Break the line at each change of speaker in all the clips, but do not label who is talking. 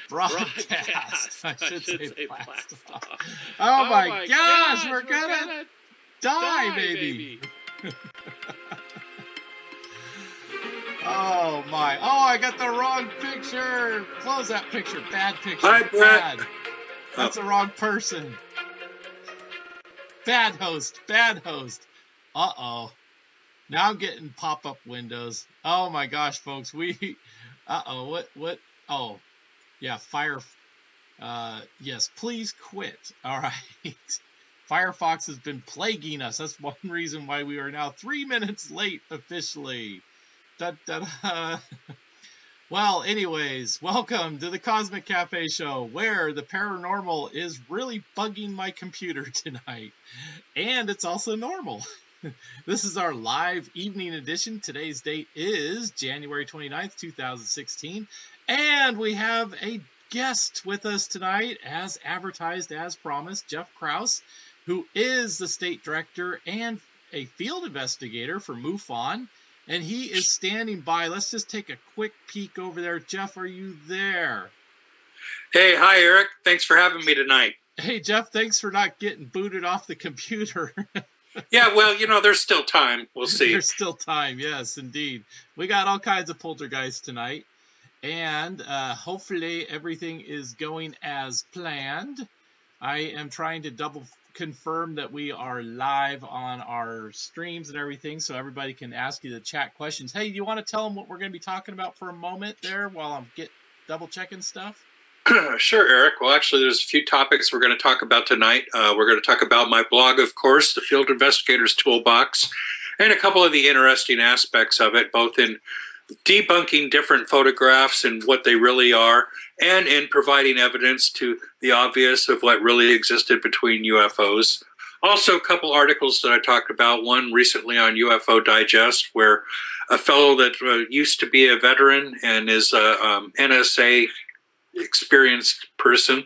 Broadcast. I should say blast off. Oh my gosh, we're gonna die, baby. Oh my. Oh, I got the wrong picture. Close that picture. Bad picture.
Hi, Brett.
Bad. That's the wrong person. Bad host. Bad host. Uh-oh. Now I'm getting pop-up windows. Oh my gosh, folks. Uh-oh. What? Oh. Yeah, yes, please quit. All right. Firefox has been plaguing us. That's one reason why we are now 3 minutes late officially. Da, da, da. Well, anyways, welcome to the Cosmic Cafe Show, where the paranormal is really bugging my computer tonight. And it's also normal. This is our live evening edition. Today's date is January 29th, 2016. And we have a guest with us tonight, as advertised, as promised, Jeff Krause, who is the state director and a field investigator for MUFON. And he is standing by. Let's just take a quick peek over there. Jeff, are you there?
Hey, hi, Eric. Thanks for having me tonight.
Hey, Jeff, thanks for not getting booted off the computer.
Yeah, well, there's still time. We'll see.
There's still time, yes, indeed. We got all kinds of poltergeists tonight. And hopefully everything is going as planned. I am trying to double confirm that we are live on our streams and everything, so everybody can ask you the chat questions. Hey, do you want to tell them what we're going to be talking about for a moment there while I'm double checking stuff?
Sure, Eric. Well, actually, there's a few topics we're going to talk about tonight. We're going to talk about my blog, of course, the Field Investigator's Toolbox, and a couple of the interesting aspects of it, both in debunking different photographs and what they really are, and in providing evidence to the obvious of what really existed between UFOs. Also, a couple articles that I talked about, one recently on UFO Digest, where a fellow that used to be a veteran and is a NSA experienced person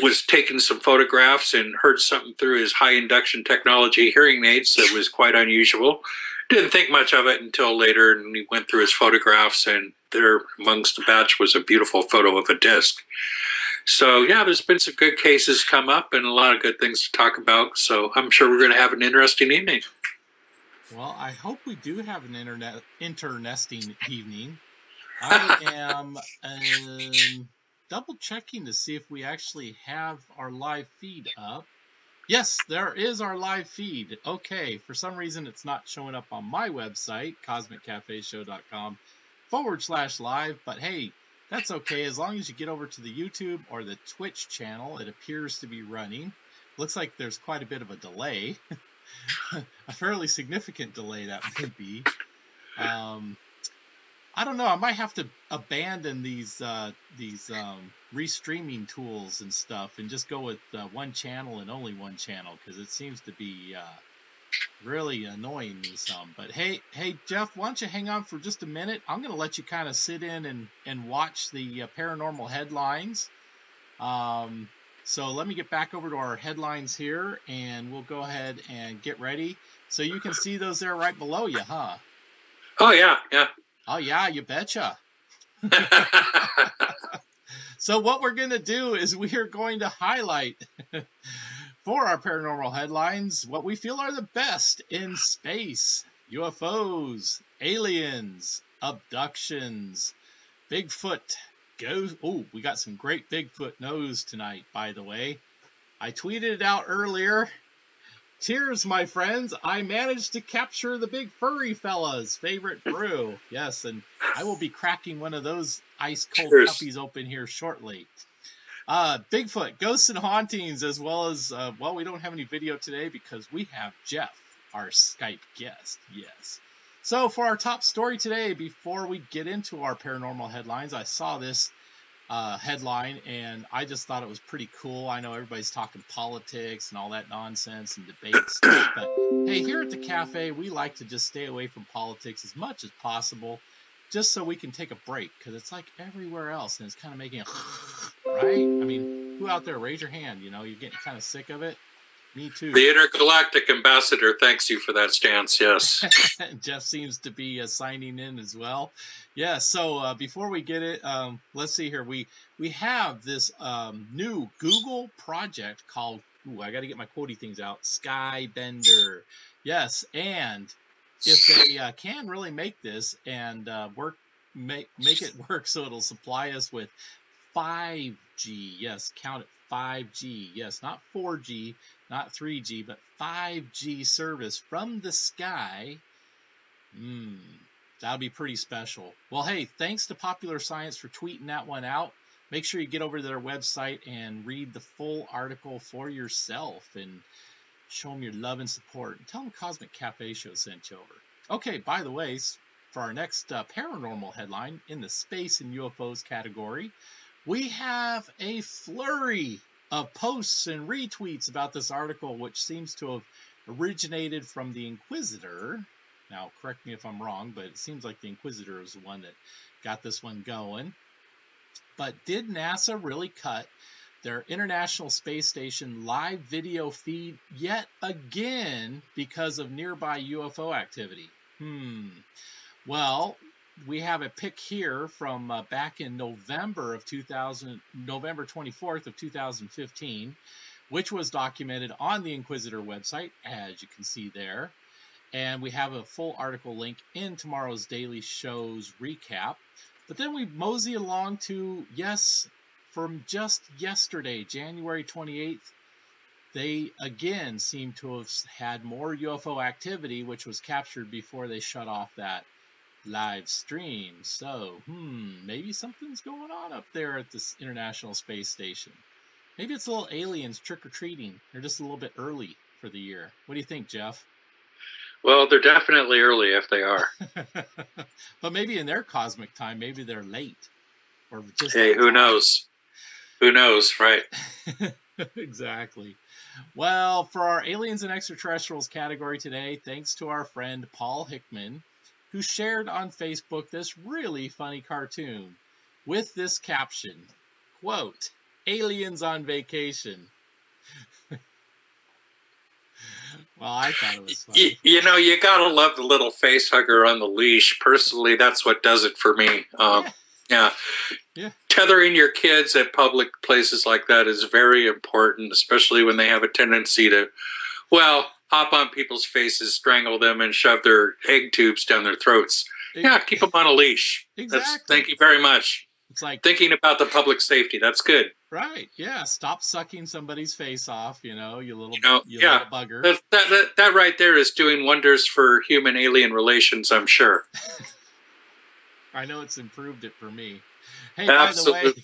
was taking some photographs and heard something through his high induction technology hearing aids that was quite unusual. Didn't think much of it until later, and he went through his photographs, and there amongst the batch was a beautiful photo of a disc. So, yeah, there's been some good cases come up and a lot of good things to talk about, so I'm sure we're going to have an interesting evening.
Well, I hope we do have an interesting evening. I am double-checking to see if we actually have our live feed up. Yes, there is our live feed. Okay, for some reason it's not showing up on my website, cosmiccafeshow.com/live, but hey, that's okay. As long as you get over to the YouTube or the Twitch channel, it appears to be running. Looks like there's quite a bit of a delay. A fairly significant delay, that may be. I don't know. I might have to abandon these restreaming tools and stuff and just go with one channel and only one channel, because it seems to be really annoying me some. But hey, Jeff, why don't you hang on for just a minute? I'm going to let you kind of sit in and watch the paranormal headlines. So let me get back over to our headlines here, and we'll go ahead and get ready. So you can see those there right below you, huh?
Oh, yeah, yeah.
Oh, yeah, you betcha. So what we're going to do is we are going to highlight for our paranormal headlines what we feel are the best in space: UFOs, aliens, abductions, Bigfoot, ghost. Oh, we got some great Bigfoot news tonight, by the way. I tweeted it out earlier. Cheers, my friends. I managed to capture the big furry fella's favorite brew. Yes, and I will be cracking one of those ice-cold puppies open here shortly. Bigfoot, Ghosts and Hauntings, as well as, well, we don't have any video today because we have Jeff, our Skype guest. Yes. So for our top story today, before we get into our paranormal headlines, I saw this headline, and I just thought it was pretty cool. I know everybody's talking politics and all that nonsense and debate stuff, but hey, here at the cafe, we like to just stay away from politics as much as possible, just so we can take a break, because it's like everywhere else, and it's kind of making it, right? I mean, who out there, raise your hand, you're getting kind of sick of it? Me too.
The intergalactic ambassador thanks you for that stance. Yes.
Jeff seems to be signing in as well. Yeah. So before we get it, let's see here. We have this new Google project called. Ooh, I got to get my quotey things out. Skybender. Yes, and if they can really make this and make it work, so it'll supply us with 5G. Yes, count it, 5G. Yes, not 4G, not 3G, but 5G service from the sky. That'll be pretty special. Well, hey, thanks to Popular Science for tweeting that one out. Make sure you get over to their website and read the full article for yourself and show them your love and support. And tell them Cosmic Cafe Show sent you over. Okay, by the way, for our next paranormal headline in the space and UFOs category, we have a flurry of posts and retweets about this article, which seems to have originated from the Inquisitor. Now, correct me if I'm wrong, but it seems like the Inquisitor is the one that got this one going. But did NASA really cut their International Space Station live video feed yet again because of nearby UFO activity? Well, we have a pic here from back in November 24th of 2015, which was documented on the Inquisitor website, as you can see there. And we have a full article link in tomorrow's Daily Show's recap. But then we mosey along to, yes, from just yesterday, January 28th, they again seem to have had more UFO activity, which was captured before they shut off that live stream. So, maybe something's going on up there at this International Space Station. Maybe it's little aliens trick-or-treating. They're just a little bit early for the year. What do you think, Jeff?
Well, they're definitely early if they are.
But maybe in their cosmic time, maybe they're late. Or just
hey, who knows? Who knows, right?
Exactly. Well, for our aliens and extraterrestrials category today, thanks to our friend Paul Hickman, who shared on Facebook this really funny cartoon with this caption, quote, "Aliens on vacation." Well, I thought it was funny.
You know, you gotta love the little face hugger on the leash. Personally, that's what does it for me. Yeah. Tethering your kids at public places like that is very important, especially when they have a tendency to, well, hop on people's faces, strangle them, and shove their egg tubes down their throats. Yeah, keep them on a leash.
Exactly.
Thank you very much.
It's like
thinking about the public safety. That's good.
Right. Yeah. Stop sucking somebody's face off, you little bugger.
That right there is doing wonders for human-alien relations, I'm sure.
I know it's improved it for me. Hey,
Absolutely.
By the way,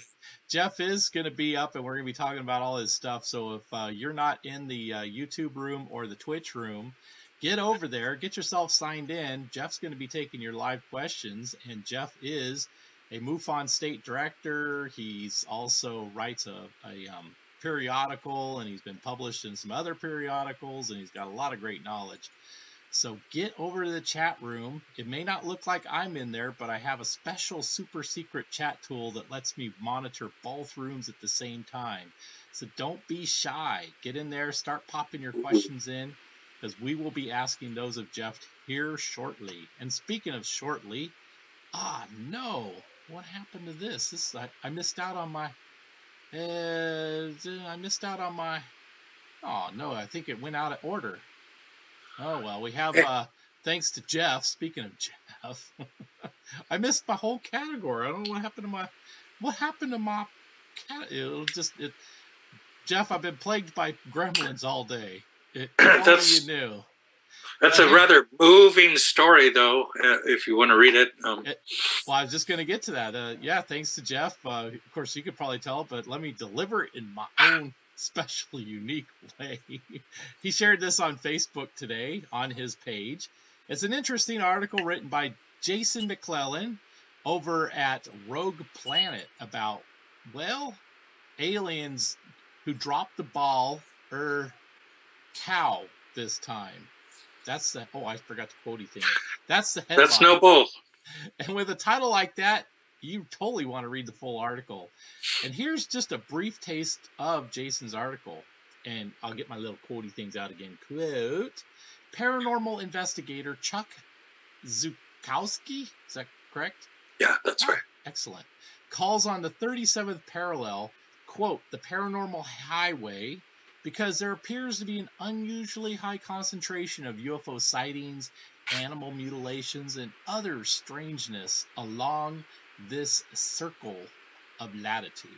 Jeff is going to be up, and we're going to be talking about all his stuff. So if you're not in the YouTube room or the Twitch room, get over there, get yourself signed in. Jeff's going to be taking your live questions, and Jeff is a MUFON state director. He's also writes a periodical, and he's been published in some other periodicals, and he's got a lot of great knowledge. So get over to the chat room. It may not look like I'm in there, but I have a special super secret chat tool that lets me monitor both rooms at the same time. So don't be shy. Get in there, start popping your questions in, because we will be asking those of Jeff here shortly. And speaking of shortly, no. What happened to this? I missed out on my. Oh no! I think it went out of order. Oh well, we have thanks to Jeff. Speaking of Jeff, I missed my whole category. I don't know what happened to my. Jeff, I've been plagued by gremlins all day. If only you knew.
That's a rather moving story, though, if you want to read it.
Well, I was just going to get to that. Yeah, thanks to Jeff. Of course, you could probably tell, but let me deliver it in my own special, unique way. He shared this on Facebook today on his page. It's an interesting article written by Jason McClellan over at Rogue Planet about, aliens who dropped the ball how this time. That's the, I forgot the quotey thing. That's the headline.
That's no bull.
And with a title like that, you totally want to read the full article. And here's just a brief taste of Jason's article. and I'll get my little quotey things out again. Quote, paranormal investigator Chuck Zukowski, is that correct?
Yeah, that's right.
Excellent. Calls on the 37th parallel, quote, the paranormal highway, because there appears to be an unusually high concentration of UFO sightings, animal mutilations, and other strangeness along this circle of latitude.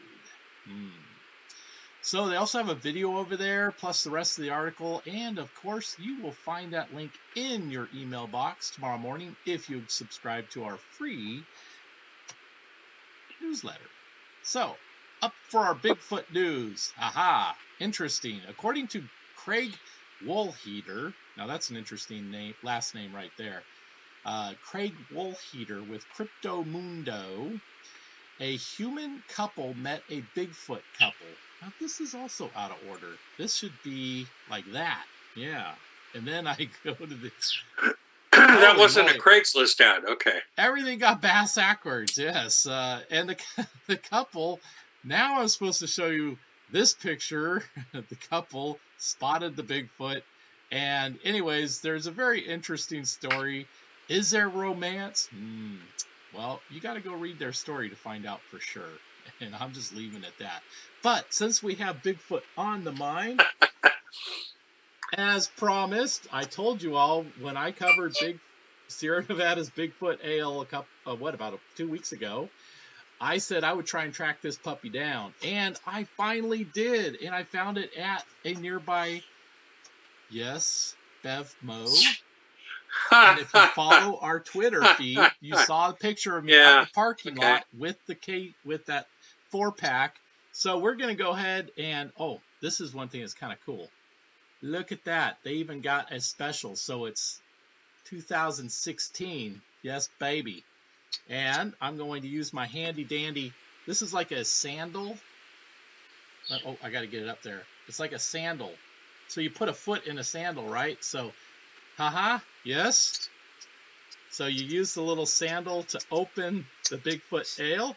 So they also have a video over there, plus the rest of the article, and of course you will find that link in your email box tomorrow morning if you subscribe to our free newsletter. So, up for our Bigfoot news. Aha, interesting. According to Craig Woolheater, now that's an interesting name, last name right there. Craig Woolheater with Crypto Mundo. A human couple met a Bigfoot couple. Now this is also out of order. This should be like that. Yeah. And then I go to the...
That wasn't a Craigslist ad. Okay.
Everything got backwards, yes. And the couple, now I'm supposed to show you this picture. The couple spotted the Bigfoot. And anyways, there's a very interesting story. Is there romance? Well, you got to go read their story to find out for sure. And I'm just leaving it at that. But since we have Bigfoot on the mind, as promised, I told you all when I covered Sierra Nevada's Bigfoot Ale about 2 weeks ago, I said I would try and track this puppy down. And I finally did. And I found it at a nearby, yes, Bevmo. And if you follow our Twitter feed, you saw a picture of me at the parking lot with that 4-pack. So we're going to go ahead and, this is one thing that's kind of cool. Look at that. They even got a special. So it's 2016. Yes, baby. And I'm going to use my handy dandy. This is like a sandal. I got to get it up there. It's like a sandal. So you put a foot in a sandal, right? So, yes. So you use the little sandal to open the Bigfoot Ale.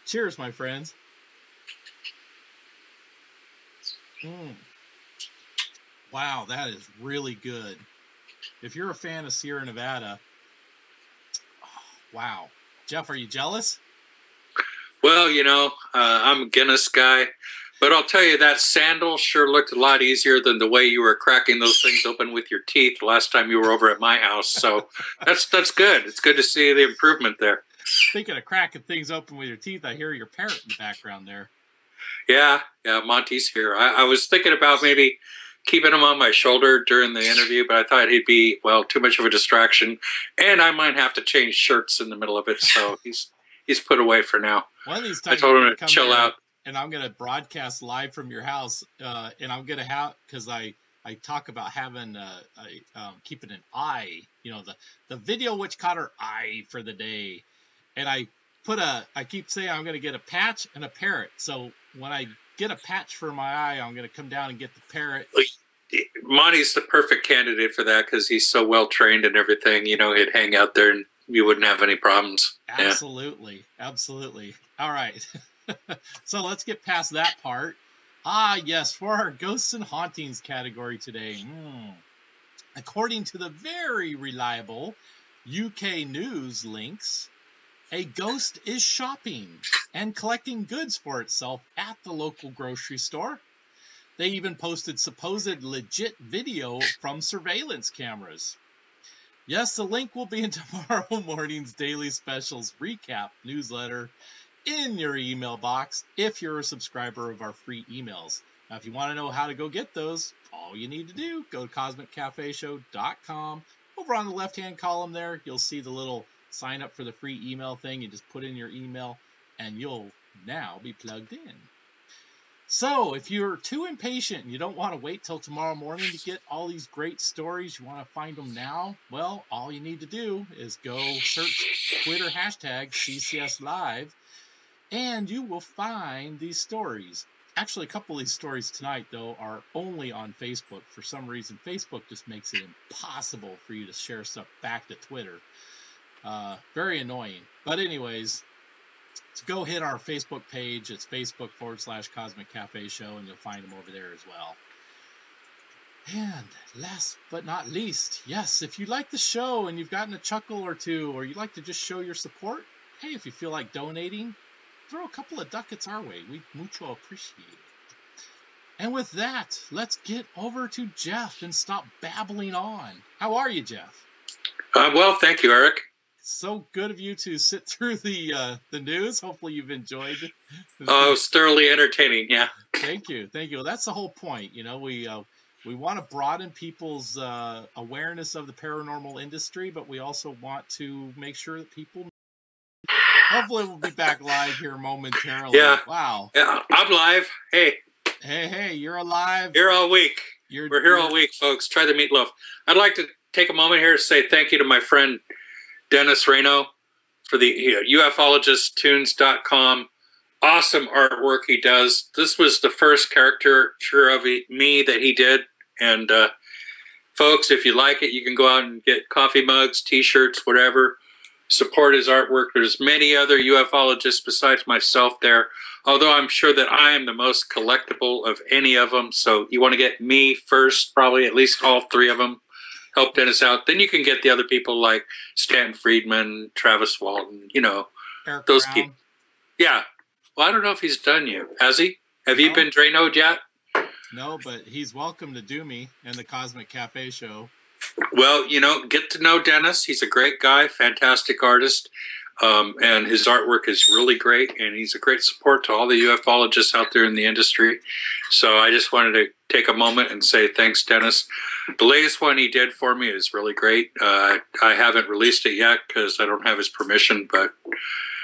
Cheers, my friends. Wow, that is really good. If you're a fan of Sierra Nevada, wow. Jeff, are you jealous?
Well, I'm a Guinness guy, but I'll tell you that sandal sure looked a lot easier than the way you were cracking those things open with your teeth the last time you were over at my house. So that's good. It's good to see the improvement there.
Speaking of cracking things open with your teeth, I hear your parrot in the background there.
Yeah, Monty's here. I was thinking about maybe keeping him on my shoulder during the interview, but I thought he'd be, too much of a distraction, and I might have to change shirts in the middle of it, so he's put away for now.
One of these times
I told him to chill out.
And I'm going to broadcast live from your house, and I'm going to have, because I talk about having, keeping an eye, the video which caught her eye for the day. And I keep saying I'm going to get a patch and a parrot. So when I get a patch for my eye, I'm going to come down and get the parrot.
Monty's the perfect candidate for that because he's so well trained and everything. He'd hang out there and you wouldn't have any problems.
Absolutely. Absolutely. All right. So let's get past that part. Yes, for our Ghosts and Hauntings category today. According to the very reliable UK news links, a ghost is shopping and collecting goods for itself at the local grocery store. They even posted supposed legit video from surveillance cameras. Yes, the link will be in tomorrow morning's Daily Specials recap newsletter in your email box if you're a subscriber of our free emails. Now, if you want to know how to go get those, all you need to do, go to CosmicCafeShow.com. Over on the left-hand column there, you'll see the little sign up for the free email thing. You just put in your email and you'll now be plugged in. So if you're too impatient and you don't want to wait till tomorrow morning to get all these great stories, you want to find them now, well, all you need to do is go search Twitter hashtag CCS Live and you will find these stories. Actually, a couple of these stories tonight, though, are only on Facebook. For some reason, Facebook just makes it impossible for you to share stuff back to Twitter. Very annoying. But anyways, go hit our Facebook page. It's Facebook.com/Cosmic Cafe Show, and you'll find them over there as well. And last but not least, yes, if you like the show and you've gotten a chuckle or two, or you'd like to just show your support, hey, if you feel like donating, throw a couple of ducats our way. We mucho appreciate it. And with that, let's get over to Jeff and stop babbling on. How are you, Jeff?
Well, thank you, Eric.
So good of you to sit through the news. Hopefully you've enjoyed it.
Oh, it's thoroughly entertaining, yeah.
Thank you. Well, that's the whole point. You know, we want to broaden people's awareness of the paranormal industry, but we also want to make sure that people... Hopefully we'll be back live here momentarily.
Yeah.
Wow.
Yeah, I'm live.
Hey, you're alive.
Here all week. We're here all week, folks. Try the meatloaf. I'd like to take a moment here to say thank you to my friend Dennis Reno for the ufologisttunes.com. Awesome artwork he does. This was the first caricature of me that he did. And folks, if you like it, you can go out and get coffee mugs, t-shirts, whatever. Support his artwork. There's many other ufologists besides myself there, although I'm sure that I am the most collectible of any of them. So you want to get me first, probably at least all three of them. Help Dennis out. Then you can get the other people like Stanton Friedman, Travis Walton, you know,
Eric
those
Brown.
people. Yeah. Well, I don't know if he's done you. Has he? Have you been Dranoed yet?
No, but he's welcome to do me in the Cosmic Cafe Show.
Well, you know, get to know Dennis. He's a great guy, fantastic artist, and his artwork is really great, and he's a great support to all the ufologists out there in the industry. So I just wanted to take a moment and say thanks, Dennis. The latest one he did for me is really great. I haven't released it yet because I don't have his permission, but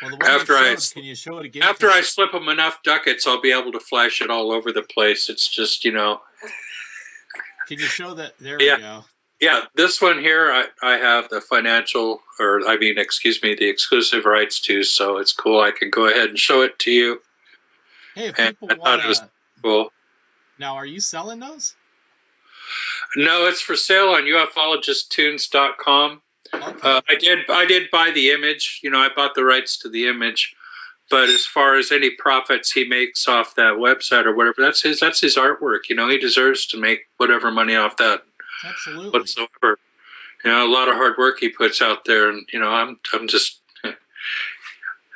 Well, can you show it again?
After I slip him enough ducats, I'll be able to flash it all over the place. It's just, you know.
Can you show that? There we go.
Yeah, this one here, I have the the exclusive rights to, so it's cool. I can go ahead and show it to you.
Hey, if people want to...
Cool.
Now, are you selling those?
No, it's for sale on ufologisttunes.com.
Okay.
I did buy the image. You know, I bought the rights to the image. But as far as any profits he makes off that website or whatever, that's his artwork. You know, he deserves to make whatever money off that.
Absolutely.
Whatsoever. You know, a lot of hard work he puts out there, and you know, I'm just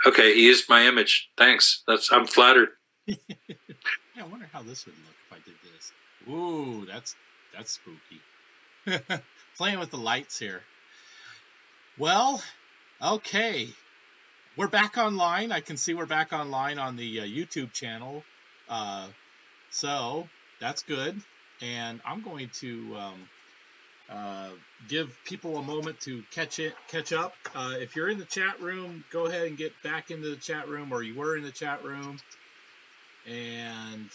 okay. He used my image. Thanks. I'm flattered.
Yeah, I wonder how this would look if I did this. Ooh, that's spooky. Playing with the lights here. Well, okay, we're back online. I can see we're back online on the YouTube channel, so that's good. And I'm going to give people a moment to catch up. If you're in the chat room, go ahead and get back into the chat room, or you were in the chat room. And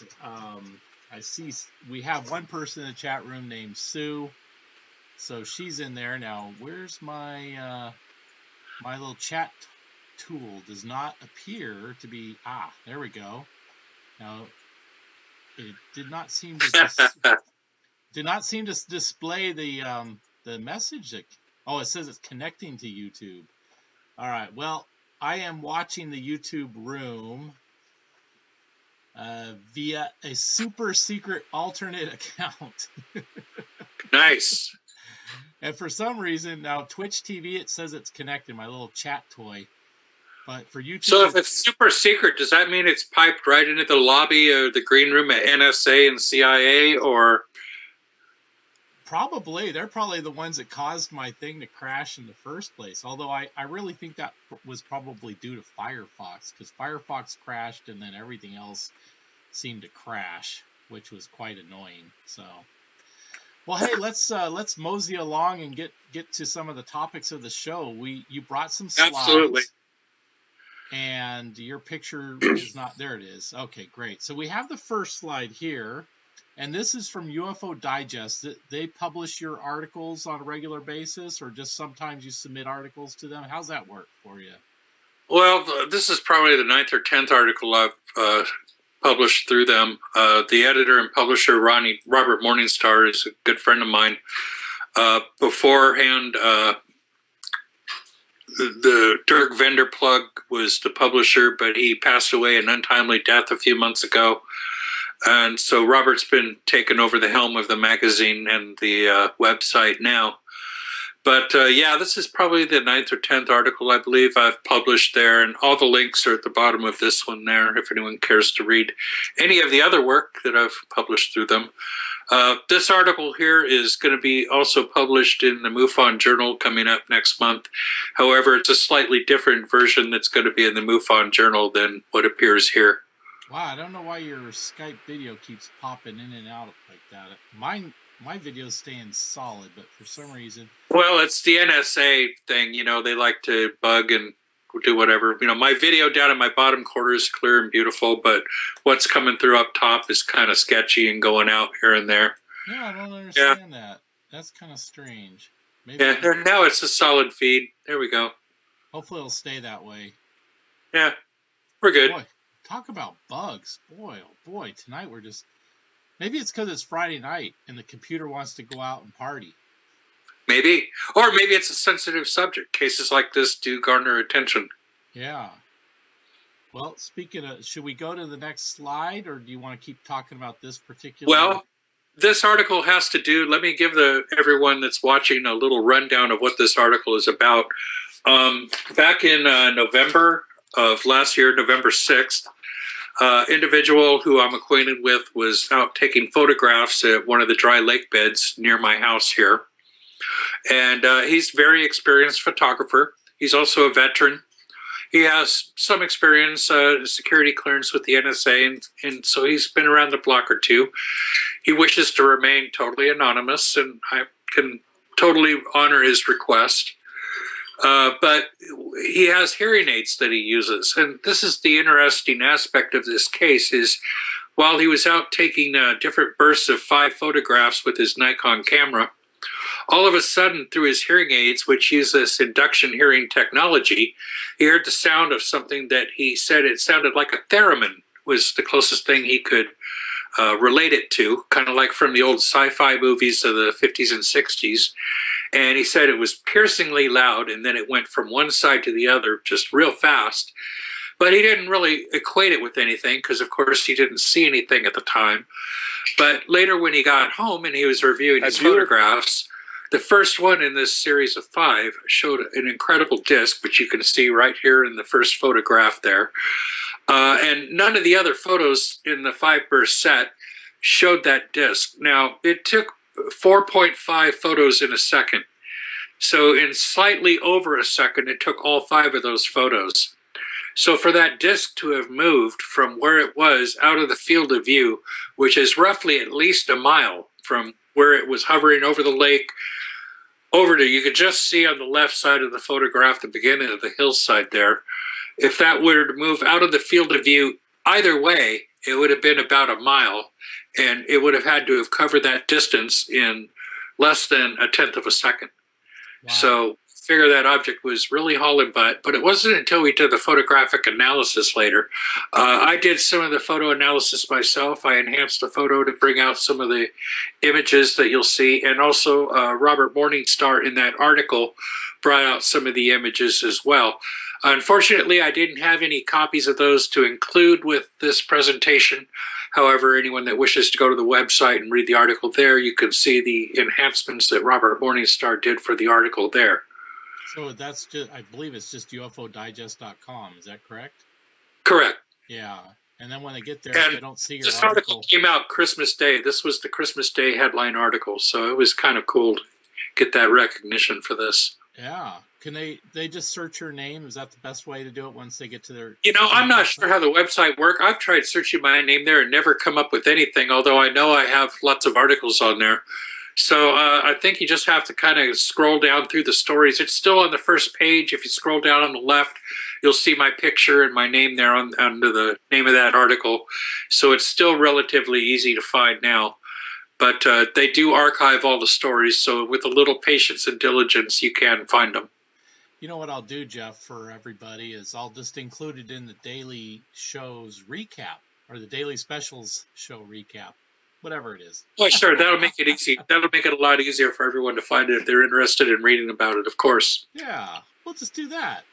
I see we have one person in the chat room named Sue, so she's in there now. Where's my my little chat tool? Does not appear to be. There we go. Now. It did not seem to display the message that. Oh, it says it's connecting to YouTube. All right. Well, I am watching the YouTube room via a super secret alternate account.
Nice.
And for some reason now Twitch TV, it says it's connected. My little chat toy. But for YouTube,
so if it's super secret, does that mean it's piped right into the lobby or the green room at NSA and CIA, or?
Probably. They're probably the ones that caused my thing to crash in the first place. Although I really think that was probably due to Firefox, because Firefox crashed and then everything else seemed to crash, which was quite annoying. So, well, hey, let's mosey along and get to some of the topics of the show. You brought some slides.
Absolutely.
And your picture is not there. It is. Okay, great. So we have the first slide here, and this is from UFO Digest. They publish your articles on a regular basis, or just sometimes you submit articles to them? How's that work for you?
Well, this is probably the 9th or 10th article I've published through them. The editor and publisher, Robert Morningstar, is a good friend of mine. Beforehand, the Dirk Vanderplug was the publisher, but he passed away an untimely death a few months ago. And so Robert's been taking over the helm of the magazine and the website now. But yeah, this is probably the 9th or 10th article I believe I've published there, and all the links are at the bottom of this one there if anyone cares to read any of the other work that I've published through them. This article here is going to be also published in the MUFON Journal coming up next month. However, it's a slightly different version that's going to be in the MUFON Journal than what appears here.
Wow, I don't know why your Skype video keeps popping in and out like that. My video's staying solid, but for some reason...
Well, it's the NSA thing, you know, they like to bug and do whatever. You know, my video down in my bottom corner is clear and beautiful, but what's coming through up top is kind of sketchy and going out here and there.
Yeah, I don't understand that. That's kind of strange. Maybe
now it's a solid feed. There we go.
Hopefully it'll stay that way.
Yeah, we're good.
Boy, talk about bugs. Boy, oh boy, tonight we're just... Maybe it's because it's Friday night and the computer wants to go out and party.
Maybe. Or maybe it's a sensitive subject. Cases like this do garner attention.
Yeah. Well, speaking of, should we go to the next slide, or do you want to keep talking about this particular?
Well, this article has to do, let me give everyone that's watching a little rundown of what this article is about. Back in November of last year, November 6th, individual who I'm acquainted with was out taking photographs at one of the dry lake beds near my house here. And he's a very experienced photographer. He's also a veteran. He has some experience, security clearance with the NSA, and so he's been around the block or two. He wishes to remain totally anonymous, and I can totally honor his request. But he has hearing aids that he uses. And this is the interesting aspect of this case is while he was out taking different bursts of 5 photographs with his Nikon camera, all of a sudden through his hearing aids, which use this induction hearing technology, he heard the sound of something that he said it sounded like a theremin was the closest thing he could relate it to, kind of like from the old sci-fi movies of the 50s and 60s. And he said it was piercingly loud, and then it went from one side to the other just real fast. But he didn't really equate it with anything because, of course, he didn't see anything at the time. But later when he got home and he was reviewing his photographs, the first one in this series of 5 showed an incredible disc, which you can see right here in the first photograph there. And none of the other photos in the 5-burst set showed that disc. Now, it took 4.5 photos in a second. So in slightly over a second, it took all 5 of those photos. So for that disc to have moved from where it was out of the field of view, which is roughly at least a mile from where it was hovering over the lake, over to, you could just see on the left side of the photograph, the beginning of the hillside there. If that were to move out of the field of view either way, it would have been about a mile, and it would have had to have covered that distance in less than a tenth of a second. Wow. So figure that object was really hauling butt, but it wasn't until we did the photographic analysis later. I did some of the photo analysis myself. I enhanced the photo to bring out some of the images that you'll see, and also Robert Morningstar in that article brought out some of the images as well. Unfortunately, I didn't have any copies of those to include with this presentation. However, anyone that wishes to go to the website and read the article there, you can see the enhancements that Robert Morningstar did for the article there.
So that's just, I believe it's just UFOdigest.com. Is that correct?
Correct.
Yeah. And then when they get there,
and
if they don't see your
this
article
came out Christmas Day. This was the Christmas Day headline article. So it was kind of cool to get that recognition for this.
Yeah. Can they just search your name? Is that the best way to do it once they get to their...
You know, I'm not sure how the website works. I've tried searching my name there and never come up with anything, although I know I have lots of articles on there. So I think you just have to kind of scroll down through the stories. It's still on the first page. If you scroll down on the left, you'll see my picture and my name there under the name of that article. So it's still relatively easy to find now. But they do archive all the stories, so with a little patience and diligence, you can find them.
You know what I'll do, Jeff, for everybody is I'll just include it in the daily show's recap, or the daily specials show recap. whatever it is.
Well, sure, that'll make it easy. That'll make it a lot easier for everyone to find it if they're interested in reading about it, of course.
Yeah, we'll just do that.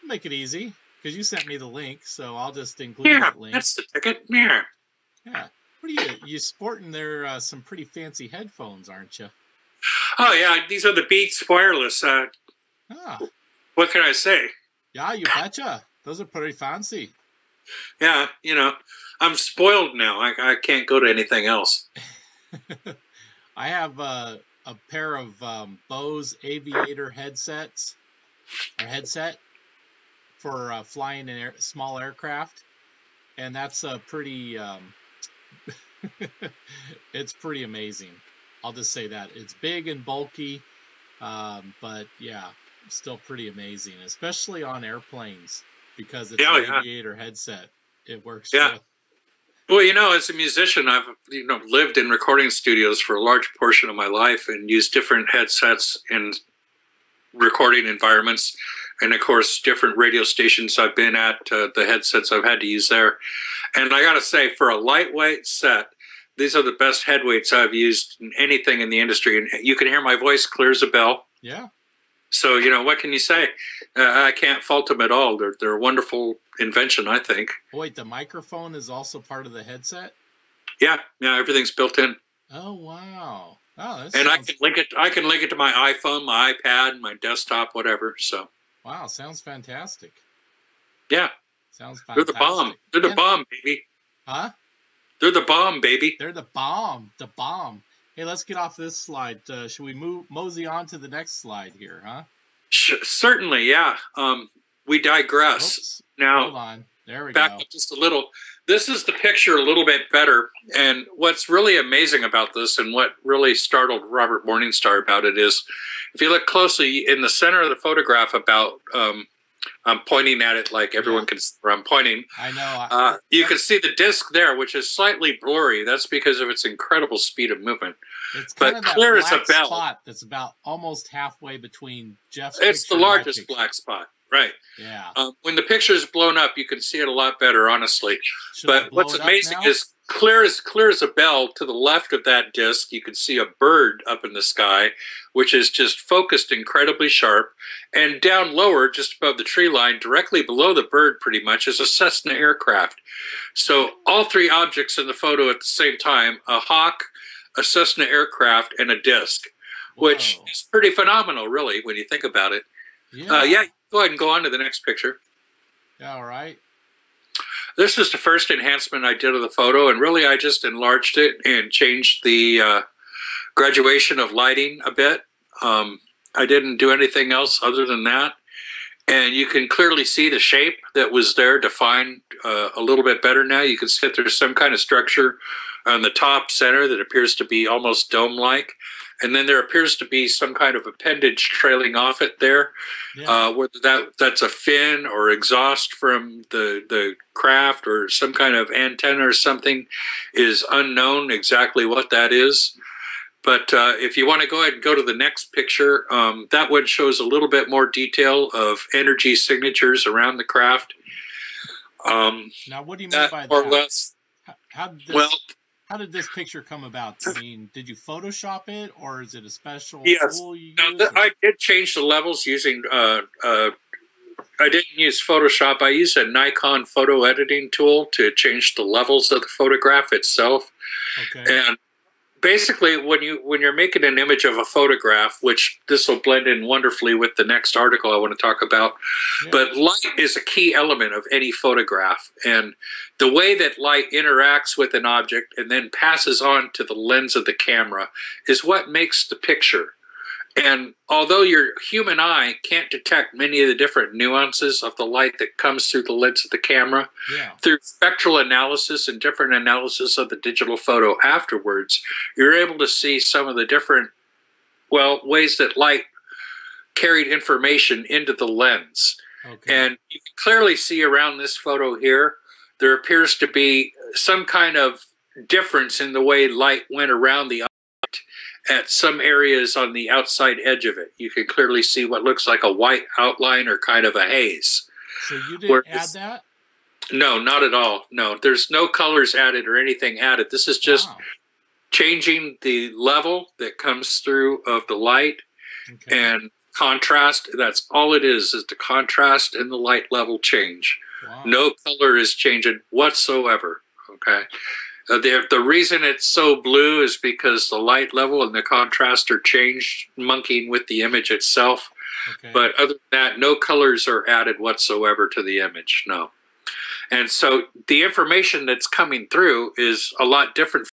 Make it easy, because you sent me the link, so I'll just include that link.
That's the ticket. Yeah.
Yeah. What are you sporting there some pretty fancy headphones, aren't you?
Oh, yeah, these are the Beats wireless. What can I say?
Yeah, you betcha. Those are pretty fancy.
Yeah, you know, I'm spoiled now. I can't go to anything else.
I have a pair of Bose Aviator headset for flying in small aircraft, and that's a pretty it's pretty amazing. I'll just say that. It's big and bulky, but yeah, still pretty amazing, especially on airplanes, because it's an aviator headset. It works.
Yeah. Well, you know, as a musician, I've lived in recording studios for a large portion of my life and used different headsets in recording environments, and of course, different radio stations I've been at. The headsets I've had to use there, and I got to say, for a lightweight set, these are the best headweights I've used in anything in the industry, and you can hear my voice clear as a bell.
Yeah.
So, you know, what can you say? I can't fault them at all. They're a wonderful invention, I think.
Wait, the microphone is also part of the headset?
Yeah, everything's built in.
Oh, wow. Oh,
and I can link it to my iPhone, my iPad, my desktop, whatever. So.
Wow, sounds fantastic.
Yeah.
Sounds fantastic.
They're the bomb. They're the bomb, baby.
Huh?
They're the bomb, baby.
They're the bomb. The bomb. Hey, let's get off this slide. Should we mosey on to the next slide here, huh?
Certainly, yeah. We digress.
Oops.
Now,
hold on. There we
back
go.
up just a little. This is the picture a little bit better. And what's really amazing about this, and what really startled Robert Morningstar about it, is if you look closely in the center of the photograph, about I'm pointing at it like everyone can see where I'm pointing.
I know.
You can see the disc there, which is slightly blurry. That's because of its incredible speed of movement.
It's kind of
clear
that
as a bell.
Spot that's about almost halfway between Jeff's
It's the
picture and
largest
my picture.
black spot, right?
Yeah.
When the picture is blown up, you can see it a lot better, honestly. But what's amazing is clear as a bell to the left of that disc, you can see a bird up in the sky, which is just focused incredibly sharp. And down lower, just above the tree line, directly below the bird pretty much, is a Cessna aircraft. So all three objects in the photo at the same time, a hawk, a Cessna aircraft, and a disc, which is pretty phenomenal, really, when you think about it.
Yeah.
Go ahead and go on to the next picture.
Yeah, all right.
This is the first enhancement I did of the photo, and really I just enlarged it and changed the graduation of lighting a bit. I didn't do anything else other than that. And you can clearly see the shape that was there defined a little bit better now. You can see that there's some kind of structure on the top center that appears to be almost dome-like. And then there appears to be some kind of appendage trailing off it there. Yeah. Whether that's a fin or exhaust from the craft or some kind of antenna or something is unknown exactly what that is. But if you want to go ahead and go to the next picture, that one shows a little bit more detail of energy signatures around the craft.
Now, what do you mean by that?
More or less.
How did this picture come about? I mean, did you Photoshop it, or is it a special tool you used?
I did change the levels using, I didn't use Photoshop. I used a Nikon photo editing tool to change the levels of the photograph itself.
Okay.
And basically, when you're making an image of a photograph, which this will blend in wonderfully with the next article I want to talk about, but light is a key element of any photograph. And the way that light interacts with an object and then passes on to the lens of the camera is what makes the picture. And although your human eye can't detect many of the different nuances of the light that comes through the lens of the camera, through spectral analysis and different analysis of the digital photo afterwards, you're able to see some of the different, ways that light carried information into the lens. Okay. And you can clearly see around this photo here, there appears to be some kind of difference in the way light went around the object at some areas on the outside edge of it. You can clearly see what looks like a white outline or kind of a haze.
So you didn't add that?
No, not at all. No, there's no colors added or anything added. This is just changing the level that comes through of the light and contrast. That's all it is the contrast and the light level change.
Wow.
No color is changing whatsoever. Okay. The reason it's so blue is because the light level and the contrast are changed, monkeying with the image itself.
Okay.
But other than that, no colors are added whatsoever to the image. No. And so the information that's coming through is a lot different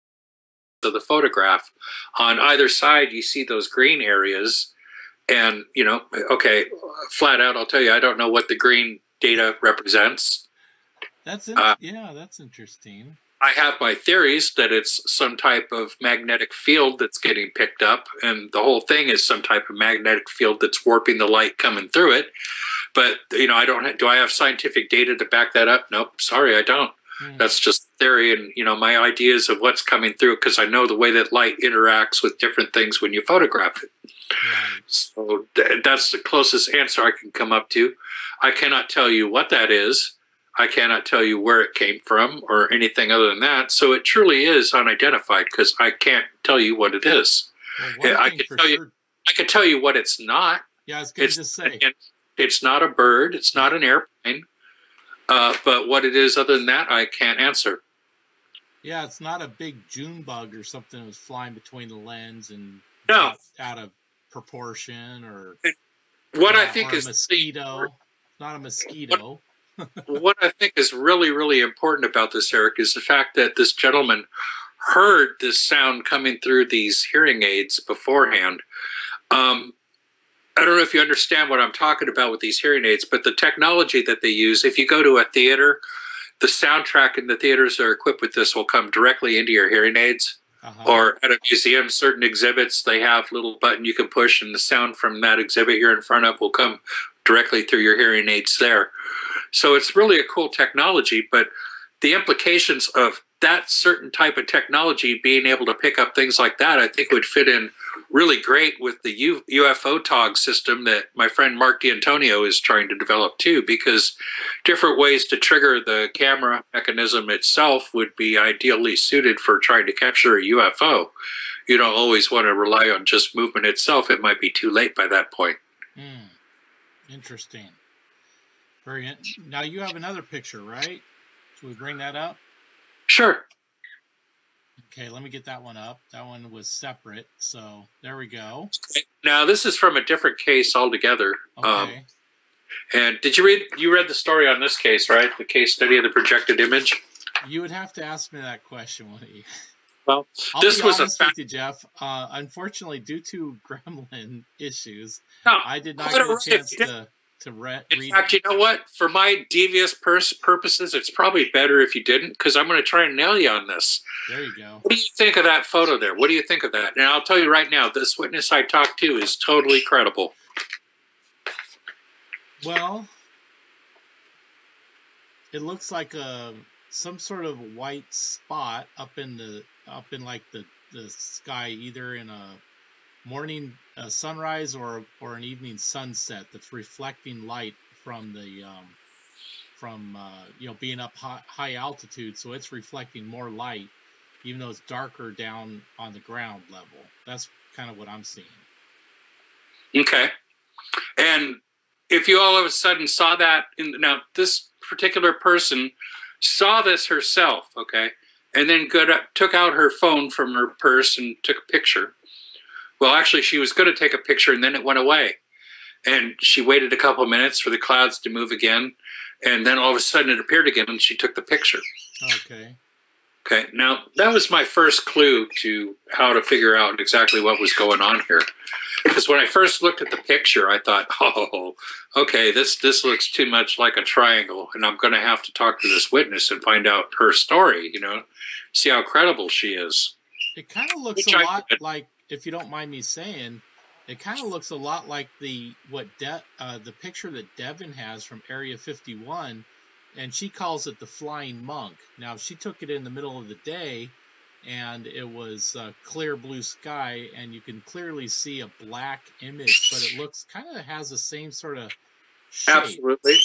from the photograph. On either side, you see those green areas. And, you know, okay, flat out, I'll tell you, I don't know what the green data represents.
That's interesting.
I have my theories that it's some type of magnetic field that's getting picked up, and the whole thing is some type of magnetic field that's warping the light coming through it. But, you know, do I have scientific data to back that up? Nope, sorry, I don't. That's just theory and, you know, my ideas of what's coming through, because I know the way that light interacts with different things when you photograph it.
Right.
So that's the closest answer I can come up to. I cannot tell you what that is. I cannot tell you where it came from or anything other than that. So it truly is unidentified because I can't tell you what it is.
Well,
I can tell you what it's not.
Yeah, I was going to say.
It's not a bird. It's not an airplane. But what it is other than that, I can't answer.
Yeah, it's not a big June bug or something that was flying between the lens and
out
of proportion or
what I think
or
is
a mosquito. Not a mosquito.
What I think is really, really important about this, Eric, is the fact that this gentleman heard this sound coming through these hearing aids beforehand. I don't know if you understand what I'm talking about with these hearing aids, but the technology that they use, if you go to a theater, the soundtrack in the theaters that are equipped with this will come directly into your hearing aids. Or at a museum, certain exhibits, they have a little button you can push, and the sound from that exhibit you're in front of will come directly through your hearing aids there. So it's really a cool technology, but the implications of that certain type of technology being able to pick up things like that, I think would fit in really great with the UFO TOG system that my friend Mark D'Antonio is trying to develop too, because different ways to trigger the camera mechanism itself would be ideally suited for trying to capture a UFO. You don't always want to rely on just movement itself. It might be too late by that point.
Interesting. Now you have another picture, right? Should we bring that up?
Sure.
Okay, let me get that one up. That one was separate, so there we go.
Now this is from a different case altogether.
Okay.
And you read the story on this case, right? The case study of the projected image?
You would have to ask me that question, wouldn't you?
Well,
This was honest with you, Jeff. Unfortunately, due to gremlin issues, I did not get a chance to read it.
In fact, you know what? For my devious purposes, it's probably better if you didn't, because I'm going to try and nail you on this.
There you go.
What do you think of that photo there? What do you think of that? And I'll tell you right now, this witness I talked to is totally credible.
Well, it looks like some sort of white spot up in the sky, either in a morning sunrise or an evening sunset that's reflecting light from the being up high altitude, so it's reflecting more light even though it's darker down on the ground level. That's kind of what I'm seeing. Okay.
And if you all of a sudden saw that, now this particular person saw this herself, okay, and then took out her phone from her purse and took a picture. Well, actually, she was going to take a picture, and then it went away. And she waited a couple of minutes for the clouds to move again, and then all of a sudden it appeared again, and she took the picture.
Okay.
Okay, now that was my first clue to how to figure out exactly what was going on here. Because when I first looked at the picture, I thought, oh, okay, this looks too much like a triangle, and I'm going to have to talk to this witness and find out her story, see how credible she is.
It kind of looks a lot like, if you don't mind me saying, it kind of looks a lot like the picture that Devin has from Area 51, and she calls it the flying monk. Now, she took it in the middle of the day, and it was clear blue sky, and you can clearly see a black image, but it looks kind of has the same sort of shape.
Absolutely.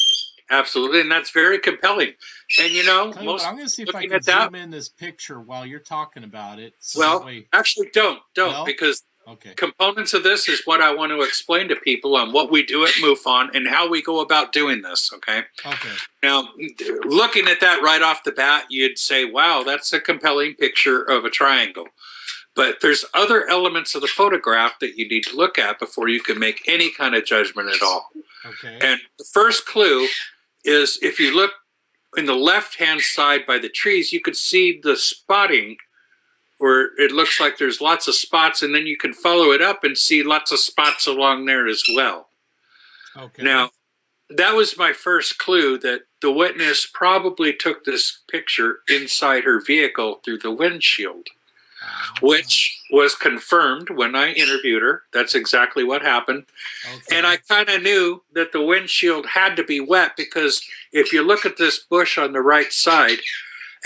absolutely, and that's very compelling. And you know,
I'm going to see if I
looking
can
at that,
zoom in this picture while you're talking about it. So
well, actually, don't
No?
because
Okay.
components of this is what I want to explain to people on what we do at MUFON and how we go about doing this. Okay.
Okay.
Now, looking at that right off the bat, you'd say, "Wow, that's a compelling picture of a triangle." But there's other elements of the photograph that you need to look at before you can make any kind of judgment at all.
Okay.
And the first clue is if you look in the left-hand side by the trees, you could see the spotting, where it looks like there's lots of spots, and then you can follow it up and see lots of spots along there as well.
Okay.
Now, that was my first clue that the witness probably took this picture inside her vehicle through the windshield, which was confirmed when I interviewed her. That's exactly what happened. Okay. And I kind of knew that the windshield had to be wet because if you look at this bush on the right side,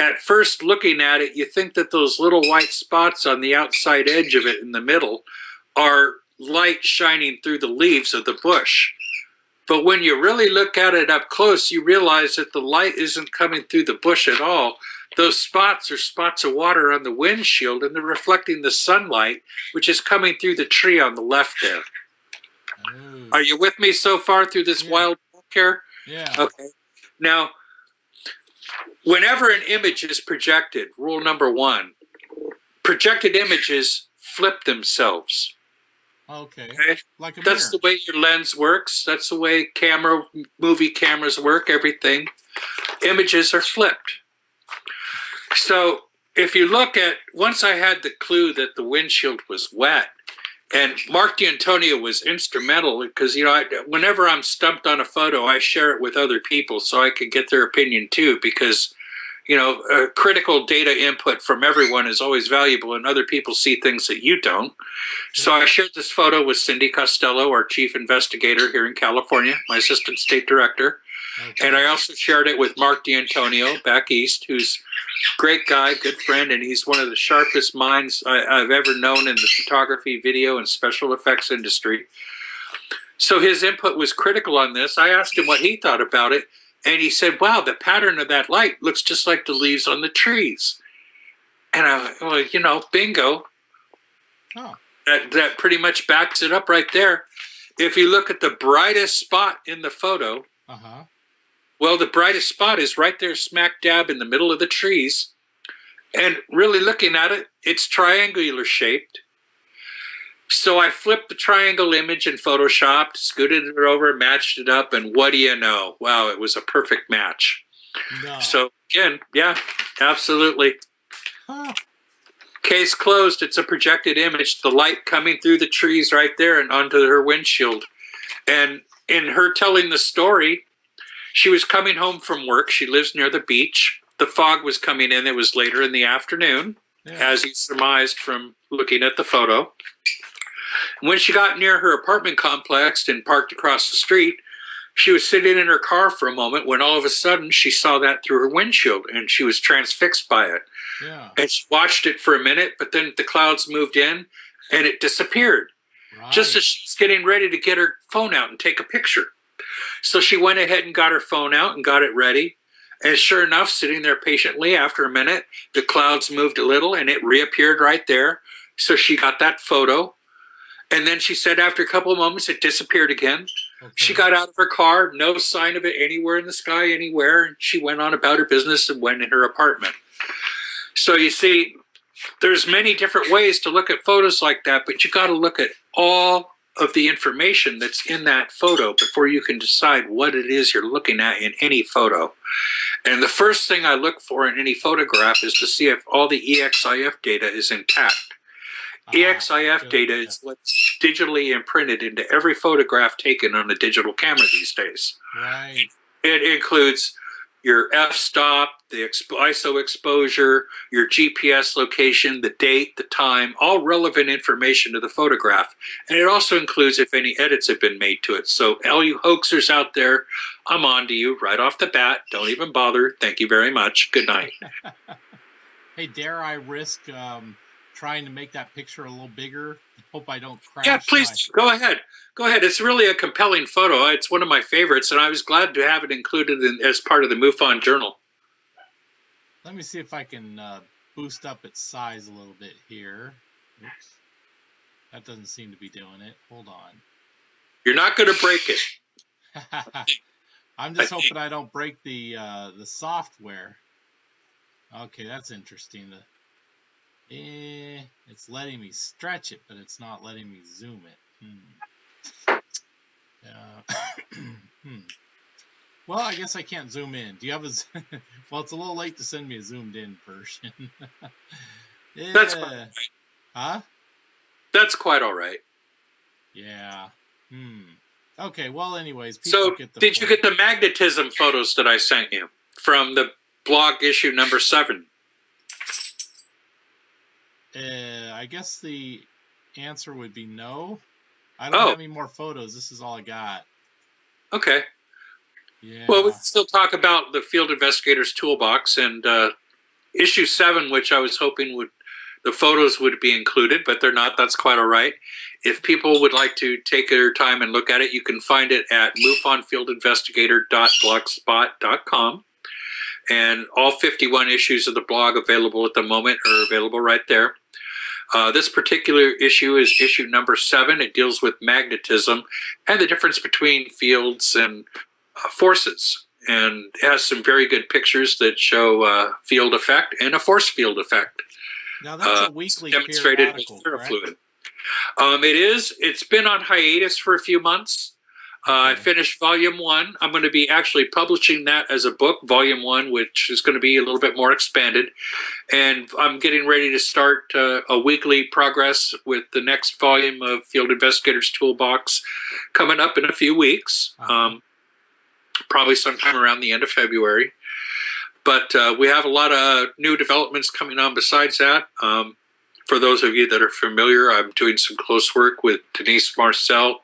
at first looking at it, you think that those little white spots on the outside edge of it in the middle are light shining through the leaves of the bush. But when you really look at it up close, you realize that the light isn't coming through the bush at all. Those spots are spots of water on the windshield, and they're reflecting the sunlight, which is coming through the tree on the left there. Oh. Are you with me so far through this wild walk here?
Yeah.
Okay. Now, whenever an image is projected, rule number 1, projected images flip themselves.
Okay.
Like a That's mirror. The way your lens works. That's the way movie cameras work, everything. Images are flipped. So if you look at, once I had the clue that the windshield was wet, and Mark D'Antonio was instrumental because, you know, whenever I'm stumped on a photo, I share it with other people so I could get their opinion too, because, you know, critical data input from everyone is always valuable, and other people see things that you don't. So I shared this photo with Cindy Costello, our chief investigator here in California, my assistant state director. Okay. And I also shared it with Mark D'Antonio back east, who's a great guy, good friend, and he's one of the sharpest minds I've ever known in the photography, video, and special effects industry. So his input was critical on this. I asked him what he thought about it, and he said, wow, the pattern of that light looks just like the leaves on the trees. And I went, well, you know, bingo. Oh. That pretty much backs it up right there. If you look at the brightest spot in the photo, well, the brightest spot is right there smack dab in the middle of the trees. And really looking at it, it's triangular shaped. So I flipped the triangle image in Photoshop, scooted it over, matched it up, and what do you know? Wow, it was a perfect match. No. So again, yeah, absolutely. Huh. Case closed. It's a projected image. The light coming through the trees right there and onto her windshield. And in her telling the story, she was coming home from work. She lives near the beach. The fog was coming in. It was later in the afternoon, as he surmised from looking at the photo. When she got near her apartment complex and parked across the street, she was sitting in her car for a moment when all of a sudden she saw that through her windshield, and she was transfixed by it. Yeah. And she watched it for a minute, but then the clouds moved in and it disappeared. Right. Just as she's getting ready to get her phone out and take a picture. So she went ahead and got her phone out and got it ready. And sure enough, sitting there patiently, after a minute, the clouds moved a little and it reappeared right there. So she got that photo. And then she said after a couple of moments, it disappeared again. Okay. She got out of her car, no sign of it anywhere in the sky, anywhere. And she went on about her business and went in her apartment. So you see, there's many different ways to look at photos like that, but you got to look at all of the information that's in that photo before you can decide what it is you're looking at in any photo. And the first thing I look for in any photograph is to see if all the EXIF data is intact. EXIF data is what's digitally imprinted into every photograph taken on a digital camera these days. Right. It includes your f-stop, the ISO exposure, your GPS location, the date, the time, all relevant information to the photograph. And it also includes if any edits have been made to it. So all you hoaxers out there, I'm on to you right off the bat. Don't even bother. Thank you very much. Good night.
Hey, dare I risk trying to make that picture a little bigger. Hope I don't crash.
Yeah, please go ahead. Go ahead. It's really a compelling photo. It's one of my favorites, and I was glad to have it included as part of the MUFON journal.
Let me see if I can boost up its size a little bit here. Oops. That doesn't seem to be doing it. Hold on.
You're not going to break it.
I'm just hoping I don't break the software. Okay, that's interesting. It's letting me stretch it, but it's not letting me zoom it. Well, I guess I can't zoom in. Do you have a... Well, it's a little late to send me a zoomed in version. Yeah.
That's quite all right.
Huh?
That's quite all right.
Yeah. Okay, well, anyways.
So, did you get the magnetism photos that I sent you from the blog issue number 7?
I guess the answer would be no. I don't have any more photos. This is all I got. Okay. Yeah. Well,
we can still talk about the Field Investigator's Toolbox and issue 7, which I was hoping the photos would be included, but they're not. That's quite all right. If people would like to take their time and look at it, you can find it at mufonfieldinvestigator.blogspot.com. And all 51 issues of the blog available at the moment are available right there. This particular issue is issue number 7. It deals with magnetism and the difference between fields and forces. And it has some very good pictures that show field effect and a force field effect.
Now that's a weekly
demonstrated with fluid. It is. It's been on hiatus for a few months. I finished volume 1. I'm going to be actually publishing that as a book, volume 1, which is going to be a little bit more expanded. And I'm getting ready to start a weekly progress with the next volume of Field Investigator's Toolbox coming up in a few weeks, probably sometime around the end of February. But we have a lot of new developments coming on besides that. For those of you that are familiar, I'm doing some close work with Denise Marcel,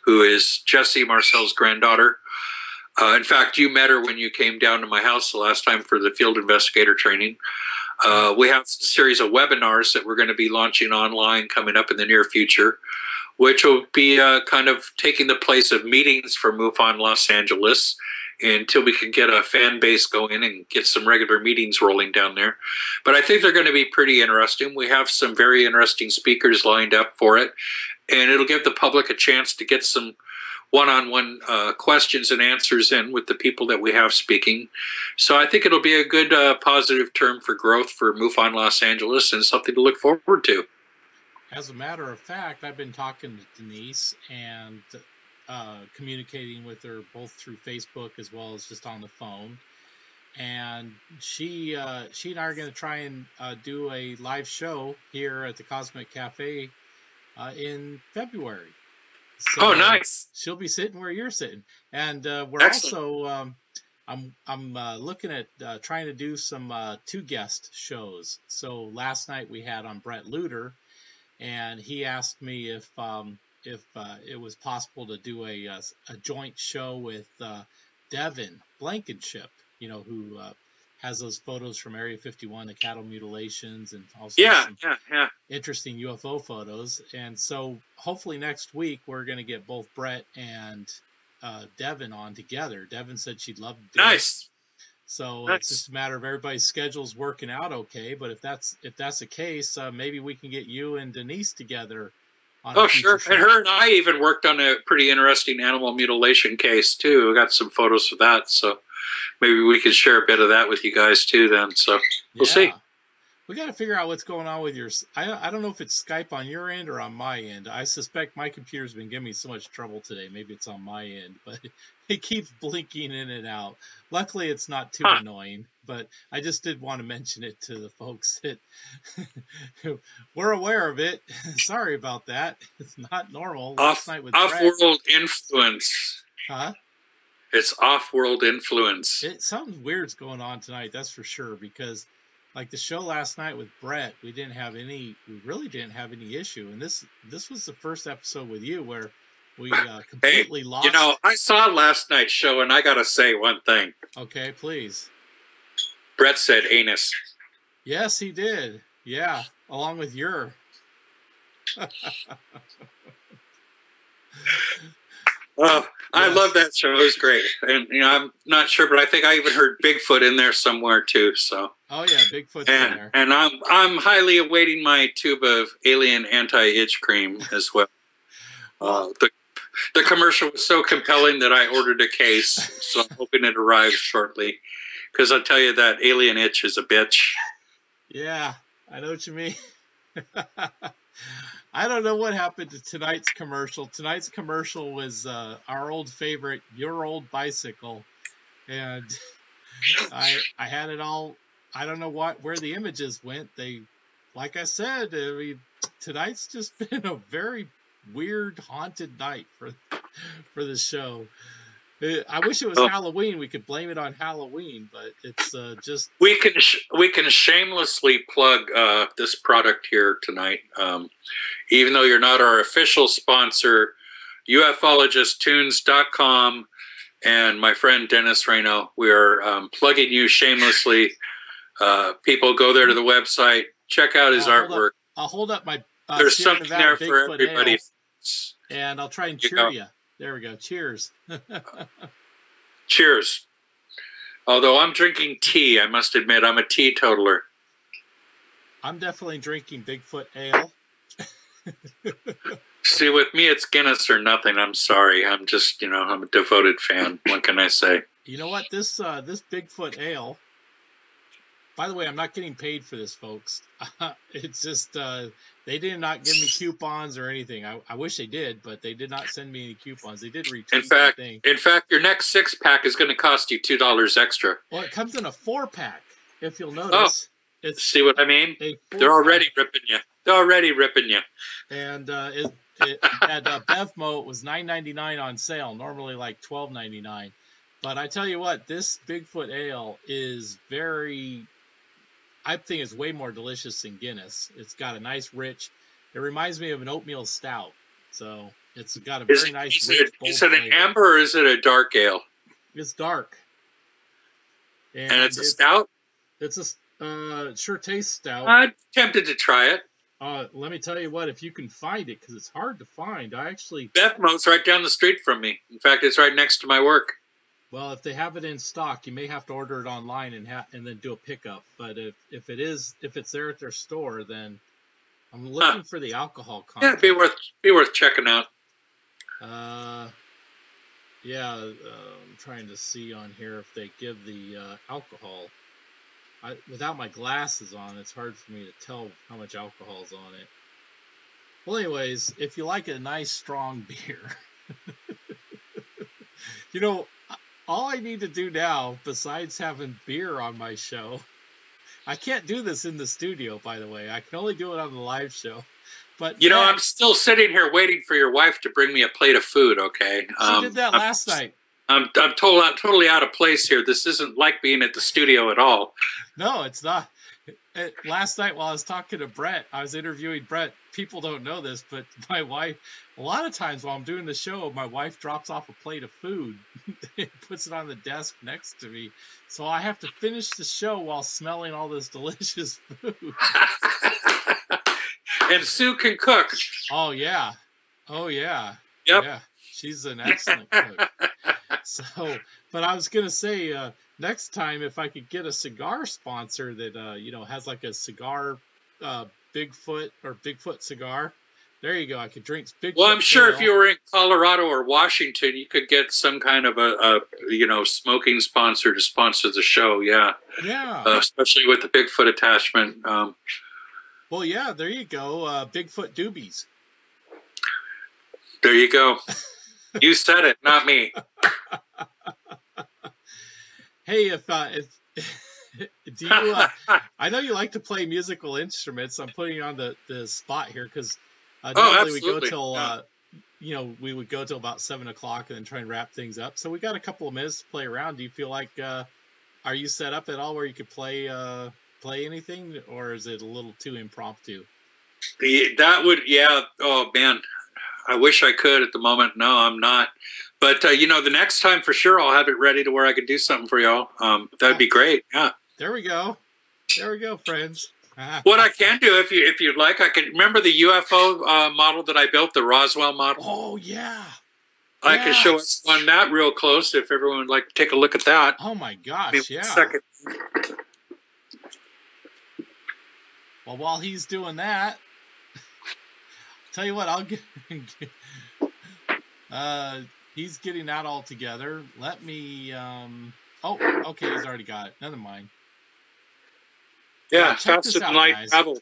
who is Jesse Marcel's granddaughter. In fact, you met her when you came down to my house the last time for the field investigator training. We have a series of webinars that we're going to be launching online coming up in the near future, which will be kind of taking the place of meetings for MUFON Los Angeles until we can get a fan base going and get some regular meetings rolling down there. But I think they're going to be pretty interesting. We have some very interesting speakers lined up for it, and it'll give the public a chance to get some one-on-one questions and answers in with the people that we have speaking. So I think it'll be a good positive term for growth for MUFON Los Angeles and something to look forward to.
As a matter of fact, I've been talking to Denise and communicating with her both through Facebook as well as just on the phone. And she and I are going to try and do a live show here at the Cosmic Cafe in February. So,
nice!
She'll be sitting where you're sitting, and we're
Excellent.
also I'm looking at trying to do some 2 guest shows. So last night we had on Brett Luter, and he asked me if it was possible to do a joint show with Devin Blankenship, who has those photos from Area 51, the cattle mutilations, and also some interesting UFO photos. And so hopefully next week we're going to get both Brett and Devin on together. Devin said she'd love to do it. So it's just a matter of everybody's schedules working out okay. But if that's the case, maybe we can get you and Denise together.
Sure. Show. And her and I even worked on a pretty interesting animal mutilation case too. We got some photos of that, so maybe we could share a bit of that with you guys too then. So we'll see.
We got to figure out what's going on with yours. I don't know if it's Skype on your end or on my end. I suspect my computer's been giving me so much trouble today. Maybe it's on my end, but it keeps blinking in and out. Luckily, it's not too annoying, but I just did want to mention it to the folks that we're aware of it. Sorry about that. It's not normal.
Off-world influence.
Huh?
It's off-world influence.
Something weird's going on tonight, that's for sure, because like the show last night with Brett, we really didn't have any issue. And this was the first episode with you where we completely lost.
I saw last night's show, and I got to say one thing.
Okay, please.
Brett said anus.
Yes, he did. Yeah, along with your.
Oh, I love that show. It was great. And, I'm not sure, but I think I even heard Bigfoot in there somewhere too. So.
Oh yeah, Bigfoot's in there.
And I'm highly awaiting my tube of alien anti-itch cream as well. The commercial was so compelling that I ordered a case, so I'm hoping it arrives shortly. Because I'll tell you that alien itch is a bitch.
Yeah, I know what you mean. I don't know what happened to tonight's commercial. Tonight's commercial was our old favorite, Your Old Bicycle. And I had it all. I don't know where the images went. Like I said, I mean, tonight's just been a very weird, haunted night for the show. I wish it was Halloween. We could blame it on Halloween, but it's just
we can shamelessly plug this product here tonight, even though you're not our official sponsor. UFologistTunes.com and my friend Dennis Reno, we are plugging you shamelessly. People go there to the website, check out his artwork.
I'll hold up my.
There's something there for everybody.
And I'll try and cheer you. There we go. Cheers.
Cheers. Although I'm drinking tea, I must admit I'm a teetotaler.
I'm definitely drinking Bigfoot ale.
See, with me it's Guinness or nothing. I'm sorry. I'm just, I'm a devoted fan. What can I say?
You know what? This Bigfoot ale. By the way, I'm not getting paid for this, folks. It's just they did not give me coupons or anything. I wish they did, but they did not send me any coupons. They did retweet the thing. In
fact, your next 6-pack is going to cost you $2 extra.
Well, it comes in a 4-pack, if you'll notice.
See what I mean? They're already ripping you. They're already ripping you.
And at Bevmo, it was $9.99 on sale. Normally like $12.99. But I tell you what, this Bigfoot ale is I think it's way more delicious than Guinness. It's got a nice rich. It reminds me of an oatmeal stout. So it's got a very nice rich.
Is it an amber or is it a dark ale?
It's dark.
And it's a stout?
It's it sure tastes stout.
I'm tempted to try it.
Let me tell you what, if you can find it, because it's hard to find.
Bethmo's right down the street from me. In fact, it's right next to my work.
Well, if they have it in stock, you may have to order it online and then do a pickup. But if it's there at their store, then I'm looking for the alcohol content.
Yeah, be worth checking out.
I'm trying to see on here if they give the alcohol. Without my glasses on, it's hard for me to tell how much alcohol's on it. Well, anyways, if you like a nice strong beer, all I need to do now, besides having beer on my show, I can't do this in the studio, by the way. I can only do it on the live show. But
I'm still sitting here waiting for your wife to bring me a plate of food, okay?
She did that last night.
I'm totally out of place here. This isn't like being at the studio at all.
No, it's not. Last night while I was talking to Brett, I was interviewing Brett. People don't know this, but my wife, a lot of times while I'm doing the show, my wife drops off a plate of food and puts it on the desk next to me. So I have to finish the show while smelling all this delicious food.
And Sue can cook.
Oh, yeah.
Yep.
Yeah. She's an excellent cook. But I was going to say, next time, if I could get a cigar sponsor that, has like a cigar, Bigfoot or Bigfoot cigar. There you go. I could drink Bigfoot.
Well, I'm sure if you were in Colorado or Washington, you could get some kind of a smoking sponsor to sponsor the show. Yeah.
Yeah.
Especially with the Bigfoot attachment.
Well, yeah, there you go. Bigfoot doobies.
There you go. You said it, not me.
Hey, do you? I know you like to play musical instruments. I'm putting you on the spot here because normally we go till we would go till about 7 o'clock and then try and wrap things up. So we got a couple of minutes to play around. Do you feel like are you set up at all where you could play anything, or is it a little too impromptu? Oh man, I wish I could at the moment. No, I'm not. But, the next time for sure I'll have it ready to where I can do something for y'all. That'd be great. Yeah. There we go. There we go, friends.
What I can do, if you'd like, I can remember the UFO model that I built, the Roswell model.
Oh yeah.
I can show us on that real close if everyone would like to take a look at that.
Oh my gosh,
Give me
yeah.
1 second.
Well, while he's doing that, tell you what, I'll get. He's getting that all together. Let me. Oh, okay, he's already got it. Never mind.
Yeah, faster than light travel.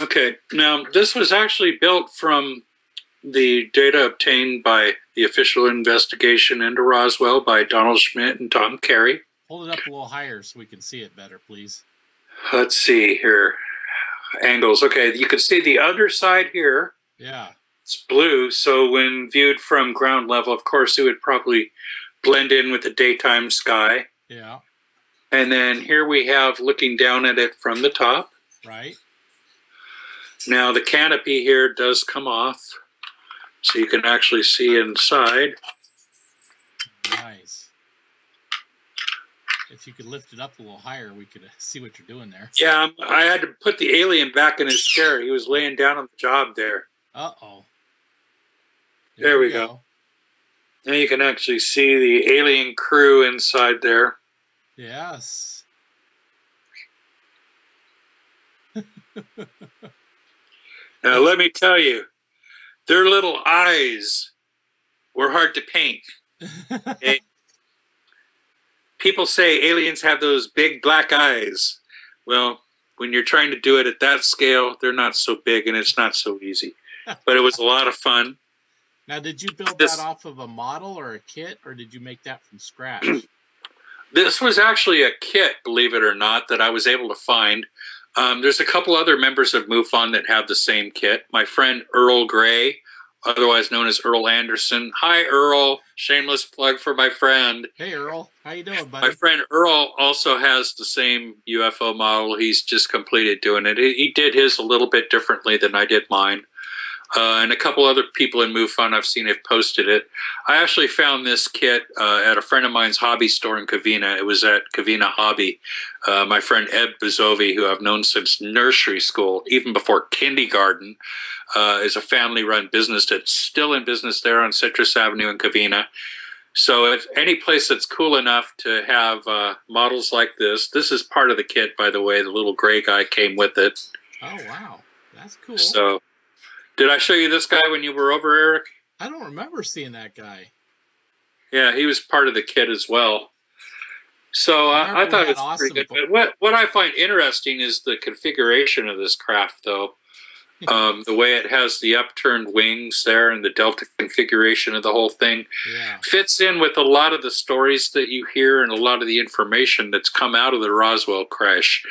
Okay, now this was actually built from the data obtained by the official investigation into Roswell by Donald Schmidt and Tom Carey.
Hold it up a little higher so we can see it better, please.
Let's see here. Angles. Okay, you can see the underside here.
Yeah.
It's blue, so when viewed from ground level, of course, it would probably blend in with the daytime sky.
Yeah.
And then here we have looking down at it from the top.
Right.
Now the canopy here does come off, so you can actually see inside.
Nice. If you could lift it up a little higher, we could see what you're doing there.
Yeah, I had to put the alien back in his chair. He was laying down on the job there.
Uh-oh.
There we go. Now you can actually see the alien crew inside there.
Yes.
Now let me tell you, their little eyes were hard to paint. People say aliens have those big black eyes. Well, when you're trying to do it at that scale, they're not so big and it's not so easy. But it was a lot of fun.
Now, did you build that off of a model or a kit, or did you make that from scratch?
This was actually a kit, believe it or not, that I was able to find. There's a couple other members of MUFON that have the same kit. My friend Earl Gray, otherwise known as Earl Anderson. Hi, Earl. Shameless plug for my friend.
Hey, Earl. How you doing, buddy?
My friend Earl also has the same UFO model. He's just completed doing it. He did his a little bit differently than I did mine. And a couple other people in MUFON I've seen have posted it. I actually found this kit at a friend of mine's hobby store in Covina. It was at Covina Hobby. My friend Ed Bezovi, who I've known since nursery school, even before kindergarten, is a family-run business that's still in business there on Citrus Avenue in Covina. So if any place that's cool enough to have models like this is part of the kit, by the way. The little gray guy came with it.
Oh, wow. That's cool.
So... did I show you this guy when you were over, Eric?
I don't remember seeing that guy.
Yeah, he was part of the kit as well. So I thought it was pretty good. But what I find interesting is the configuration of this craft, though. The way it has the upturned wings there and the delta configuration of the whole thing fits in with a lot of the stories that you hear and a lot of the information that's come out of the Roswell crash.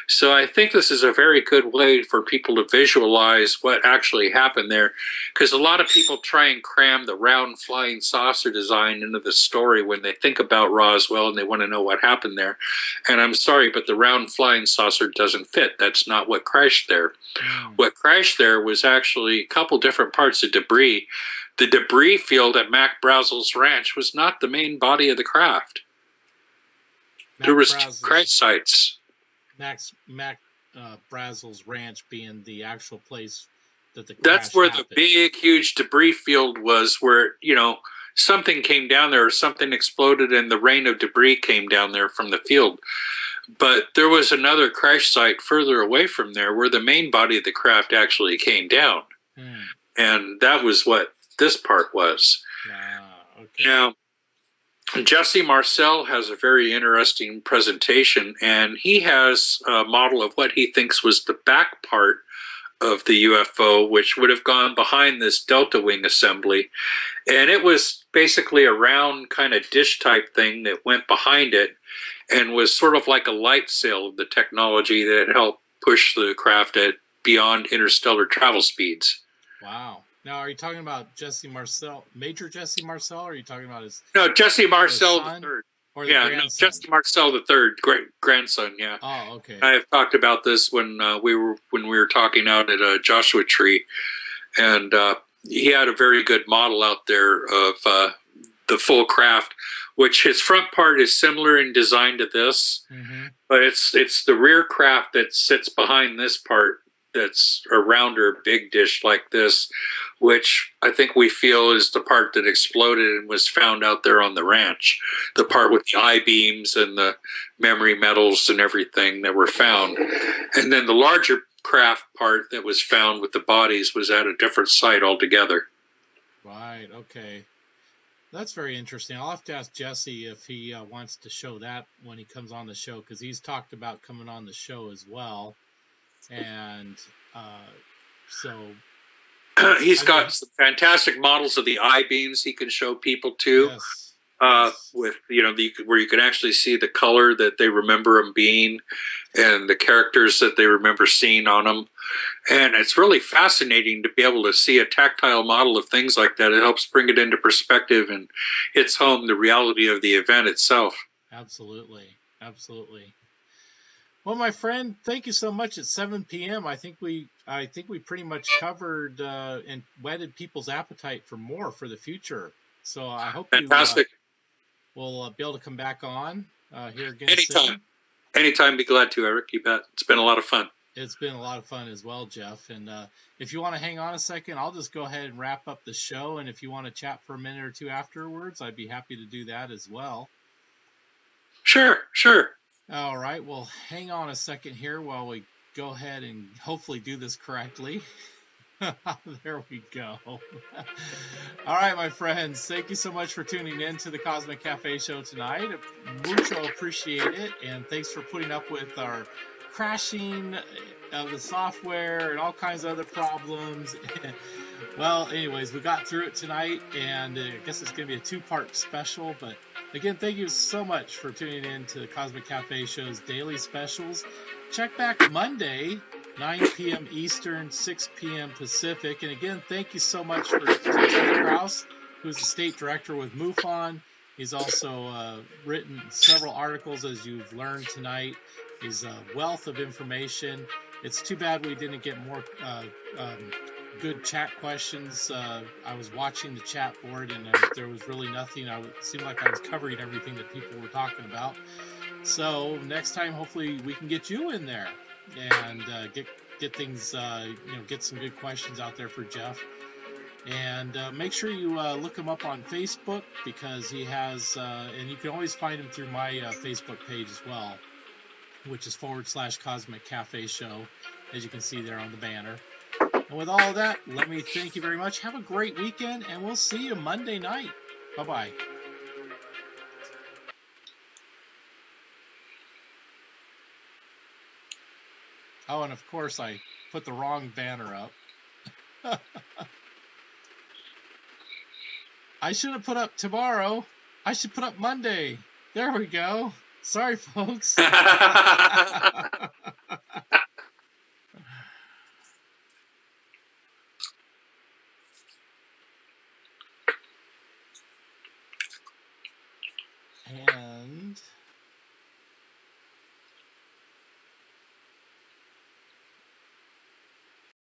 So I think this is a very good way for people to visualize what actually happened there, because a lot of people try and cram the round flying saucer design into the story when they think about Roswell and they want to know what happened there. And I'm sorry, but the round flying saucer doesn't fit. That's not what crashed there. What crashed there was actually a couple different parts of debris. The debris field at Mac Brazel's ranch was not the main body of the craft. There was two crash sites.
Mac Brazel's ranch being the actual place that the crash
That's where
happened.
the big, huge debris field was, where, you know, something came down there or something exploded and the rain of debris came down there from the field. But there was another crash site further away from there where the main body of the craft actually came down. And that was what this part was.
Okay.
Now, Jesse Marcel has a very interesting presentation, and he has a model of what he thinks was the back part of the UFO, which would have gone behind this delta wing assembly. And it was basically a round kind of dish type thing that went behind it and was sort of like a light sail of the technology that helped push the craft at beyond interstellar travel speeds.
Wow. Now, are you talking about Jesse Marcel, Major Jesse Marcel, or are you talking about his...
No, Jesse Marcel
son,
the third.
Or the
Yeah, no,
grandson?
Jesse Marcel the third, great grandson. Yeah.
Oh, okay.
I have talked about this when we were talking out at Joshua Tree, and he had a very good model out there of the full craft, which his front part is similar in design to this, but it's the rear craft that sits behind this part that's a rounder big dish like this, which I think we feel is the part that exploded and was found out there on the ranch. The part with the I-beams and the memory metals and everything that were found. And then the larger craft part that was found with the bodies was at a different site altogether.
Right, okay. That's very interesting. I'll have to ask Jesse if he wants to show that when he comes on the show, because he's talked about coming on the show as well. And so
he's got some fantastic models of the I-beams he can show people too.
Yes.
With where you can actually see the color that they remember them being and the characters that they remember seeing on them. And it's really fascinating to be able to see a tactile model of things like that. It helps bring it into perspective and hits home the reality of the event itself.
Absolutely. Absolutely. Well, my friend, thank you so much. At 7 p.m., I think we pretty much covered and whetted people's appetite for more for the future. So I hope
fantastic.
You will be able to come back on here again
anytime.
Soon.
Anytime, be glad to, Eric. You bet. It's been a lot of fun.
It's been a lot of fun as well, Jeff. And if you want to hang on a second, I'll just go ahead and wrap up the show. And if you want to chat for a minute or two afterwards, I'd be happy to do that as well.
Sure.
All right, well, hang on a second here while we go ahead and hopefully do this correctly. There we go. All right, my friends, thank you so much for tuning in to the Cosmic Cafe show tonight. Mucho appreciate it, and thanks for putting up with our crashing of the software and all kinds of other problems. Well, anyways, we got through it tonight, and I guess it's going to be a two-part special, but again, thank you so much for tuning in to the Cosmic Cafe Show's daily specials. Check back Monday, 9 p.m. Eastern, 6 p.m. Pacific. And again, thank you so much to Krause, who's the state director with MUFON. He's also written several articles, as you've learned tonight. He's a wealth of information. It's too bad we didn't get more good chat questions. I was watching the chat board, and there was really nothing. It seemed like I was covering everything that people were talking about. So next time, hopefully, we can get you in there and get things, get some good questions out there for Jeff. And make sure you look him up on Facebook, because he has, and you can always find him through my Facebook page as well, which is /Cosmic Cafe Show, as you can see there on the banner. And with all of that, let me thank you very much. Have a great weekend, and we'll see you Monday night. Bye-bye. Oh, and of course, I put the wrong banner up. I should have put up tomorrow. I should put up Monday. There we go. Sorry, folks.